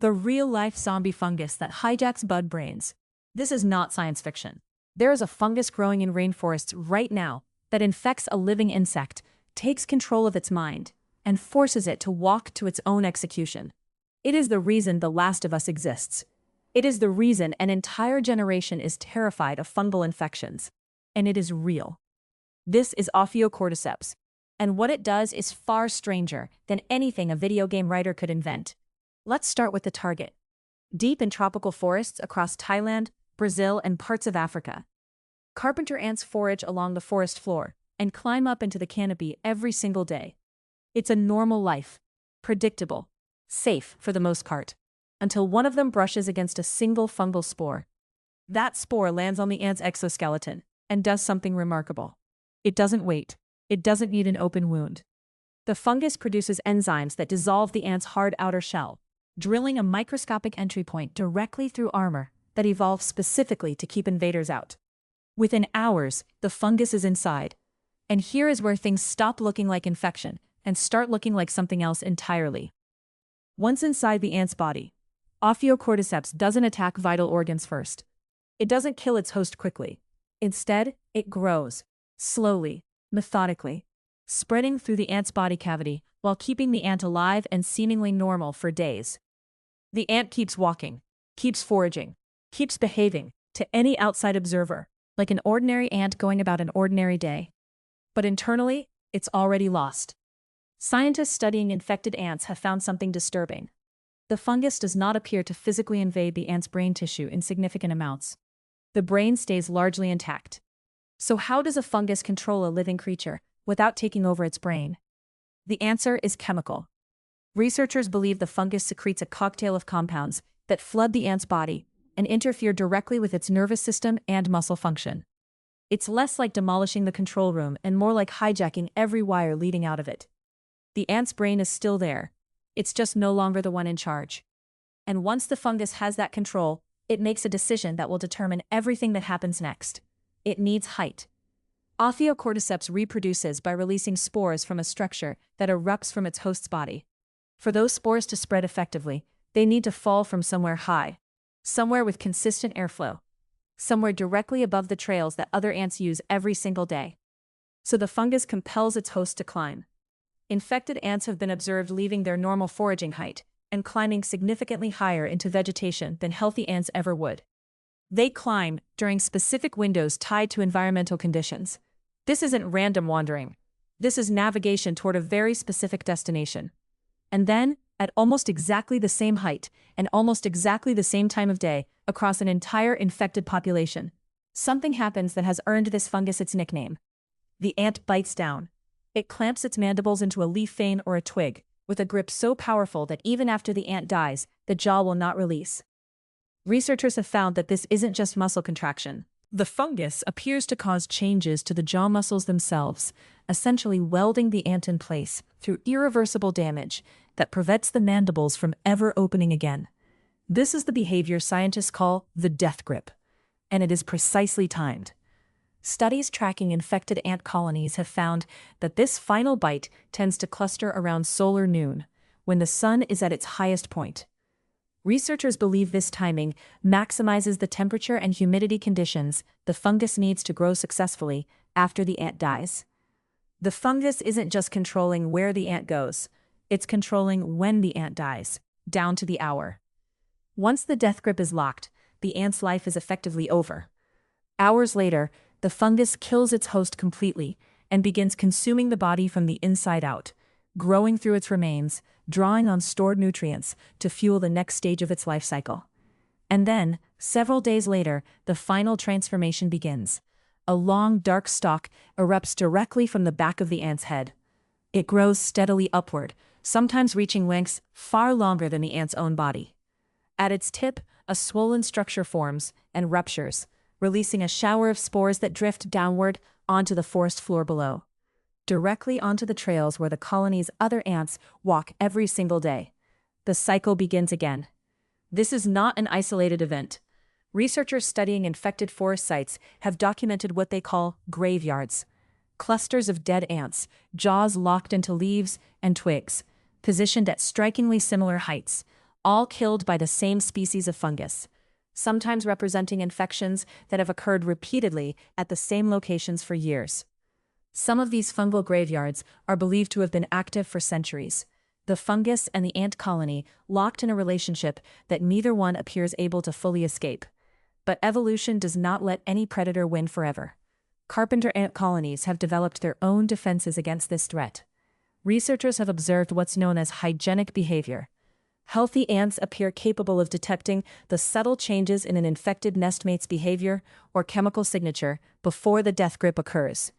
The real-life zombie fungus that hijacks bud brains. This is not science fiction. There is a fungus growing in rainforests right now that infects a living insect, takes control of its mind, and forces it to walk to its own execution. It is the reason The Last of Us exists. It is the reason an entire generation is terrified of fungal infections. And it is real. This is Ophiocordyceps, and what it does is far stranger than anything a video game writer could invent. Let's start with the target. Deep in tropical forests across Thailand, Brazil, and parts of Africa, carpenter ants forage along the forest floor and climb up into the canopy every single day. It's a normal life, predictable, safe for the most part, until one of them brushes against a single fungal spore. That spore lands on the ant's exoskeleton and does something remarkable. It doesn't wait. It doesn't need an open wound. The fungus produces enzymes that dissolve the ant's hard outer shell, drilling a microscopic entry point directly through armor that evolved specifically to keep invaders out. Within hours, the fungus is inside. And here is where things stop looking like infection and start looking like something else entirely. Once inside the ant's body, Ophiocordyceps doesn't attack vital organs first. It doesn't kill its host quickly. Instead, it grows, slowly, methodically, spreading through the ant's body cavity while keeping the ant alive and seemingly normal for days. The ant keeps walking, keeps foraging, keeps behaving to any outside observer, like an ordinary ant going about an ordinary day. But internally, it's already lost. Scientists studying infected ants have found something disturbing. The fungus does not appear to physically invade the ant's brain tissue in significant amounts. The brain stays largely intact. So how does a fungus control a living creature without taking over its brain? The answer is chemical. Researchers believe the fungus secretes a cocktail of compounds that flood the ant's body and interfere directly with its nervous system and muscle function. It's less like demolishing the control room and more like hijacking every wire leading out of it. The ant's brain is still there. It's just no longer the one in charge. And once the fungus has that control, it makes a decision that will determine everything that happens next. It needs height. Ophiocordyceps reproduces by releasing spores from a structure that erupts from its host's body. For those spores to spread effectively, they need to fall from somewhere high, somewhere with consistent airflow, somewhere directly above the trails that other ants use every single day. So the fungus compels its host to climb. Infected ants have been observed leaving their normal foraging height and climbing significantly higher into vegetation than healthy ants ever would. They climb during specific windows tied to environmental conditions. This isn't random wandering. This is navigation toward a very specific destination. And then, at almost exactly the same height and almost exactly the same time of day, across an entire infected population, something happens that has earned this fungus its nickname. The ant bites down. It clamps its mandibles into a leaf vein or a twig, with a grip so powerful that even after the ant dies, the jaw will not release. Researchers have found that this isn't just muscle contraction. The fungus appears to cause changes to the jaw muscles themselves, essentially welding the ant in place through irreversible damage that prevents the mandibles from ever opening again. This is the behavior scientists call the death grip, and it is precisely timed. Studies tracking infected ant colonies have found that this final bite tends to cluster around solar noon, when the sun is at its highest point. Researchers believe this timing maximizes the temperature and humidity conditions the fungus needs to grow successfully after the ant dies. The fungus isn't just controlling where the ant goes, it's controlling when the ant dies, down to the hour. Once the death grip is locked, the ant's life is effectively over. Hours later, the fungus kills its host completely and begins consuming the body from the inside out, growing through its remains, drawing on stored nutrients to fuel the next stage of its life cycle. And then, several days later, the final transformation begins. A long, dark stalk erupts directly from the back of the ant's head. It grows steadily upward, sometimes reaching lengths far longer than the ant's own body. At its tip, a swollen structure forms and ruptures, releasing a shower of spores that drift downward onto the forest floor below, directly onto the trails where the colony's other ants walk every single day. The cycle begins again. This is not an isolated event. Researchers studying infected forest sites have documented what they call graveyards, clusters of dead ants, jaws locked into leaves and twigs, positioned at strikingly similar heights, all killed by the same species of fungus, sometimes representing infections that have occurred repeatedly at the same locations for years. Some of these fungal graveyards are believed to have been active for centuries, the fungus and the ant colony locked in a relationship that neither one appears able to fully escape. But evolution does not let any predator win forever. Carpenter ant colonies have developed their own defenses against this threat. Researchers have observed what's known as hygienic behavior. Healthy ants appear capable of detecting the subtle changes in an infected nestmate's behavior or chemical signature before the death grip occurs.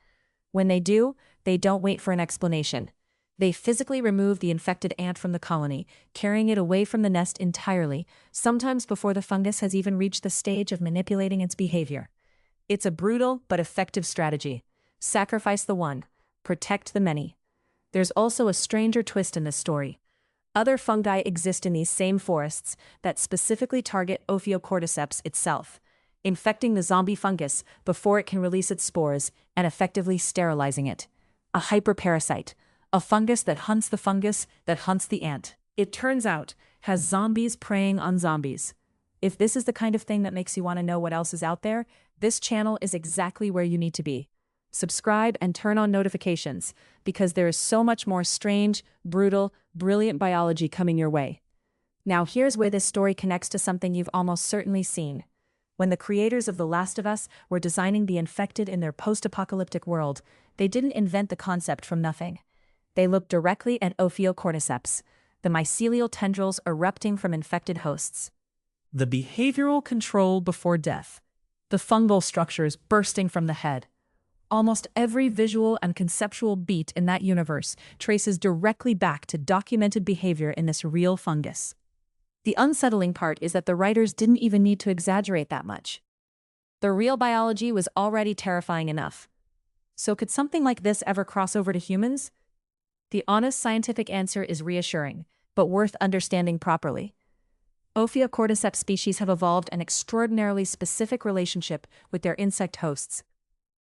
When they do, they don't wait for an explanation. They physically remove the infected ant from the colony, carrying it away from the nest entirely, sometimes before the fungus has even reached the stage of manipulating its behavior. It's a brutal but effective strategy. Sacrifice the one, protect the many. There's also a stranger twist in this story. Other fungi exist in these same forests that specifically target Ophiocordyceps itself, infecting the zombie fungus before it can release its spores and effectively sterilizing it. A hyperparasite, a fungus that hunts the fungus that hunts the ant. It turns out, has zombies preying on zombies. If this is the kind of thing that makes you want to know what else is out there, this channel is exactly where you need to be. Subscribe and turn on notifications, because there is so much more strange, brutal, brilliant biology coming your way. Now here's where this story connects to something you've almost certainly seen. When the creators of The Last of Us were designing the infected in their post-apocalyptic world, they didn't invent the concept from nothing. They looked directly at Ophiocordyceps, the mycelial tendrils erupting from infected hosts. The behavioral control before death. The fungal structures bursting from the head. Almost every visual and conceptual beat in that universe traces directly back to documented behavior in this real fungus. The unsettling part is that the writers didn't even need to exaggerate that much. The real biology was already terrifying enough. So could something like this ever cross over to humans? The honest scientific answer is reassuring, but worth understanding properly. Ophiocordyceps species have evolved an extraordinarily specific relationship with their insect hosts,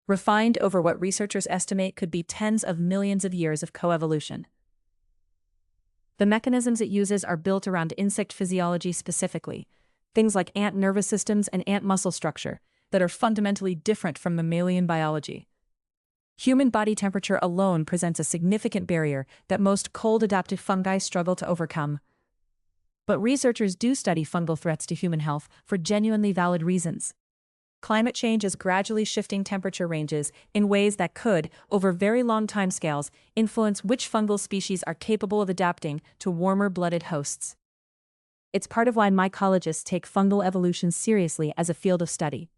refined over what researchers estimate could be tens of millions of years of coevolution. The mechanisms it uses are built around insect physiology specifically, things like ant nervous systems and ant muscle structure, that are fundamentally different from mammalian biology. Human body temperature alone presents a significant barrier that most cold-adapted fungi struggle to overcome. But researchers do study fungal threats to human health for genuinely valid reasons. Climate change is gradually shifting temperature ranges in ways that could, over very long timescales, influence which fungal species are capable of adapting to warmer-blooded hosts. It's part of why mycologists take fungal evolution seriously as a field of study,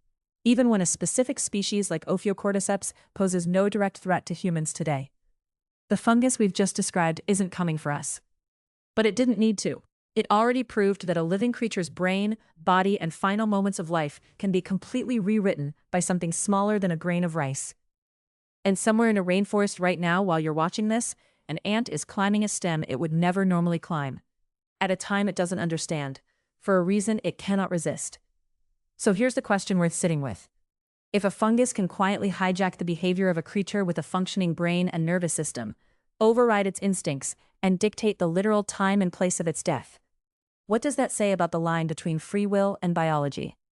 even when a specific species like Ophiocordyceps poses no direct threat to humans today. The fungus we've just described isn't coming for us. But it didn't need to. It already proved that a living creature's brain, body, and final moments of life can be completely rewritten by something smaller than a grain of rice. And somewhere in a rainforest right now, while you're watching this, an ant is climbing a stem it would never normally climb, at a time it doesn't understand, for a reason it cannot resist. So here's the question worth sitting with. If a fungus can quietly hijack the behavior of a creature with a functioning brain and nervous system, override its instincts, and dictate the literal time and place of its death, what does that say about the line between free will and biology?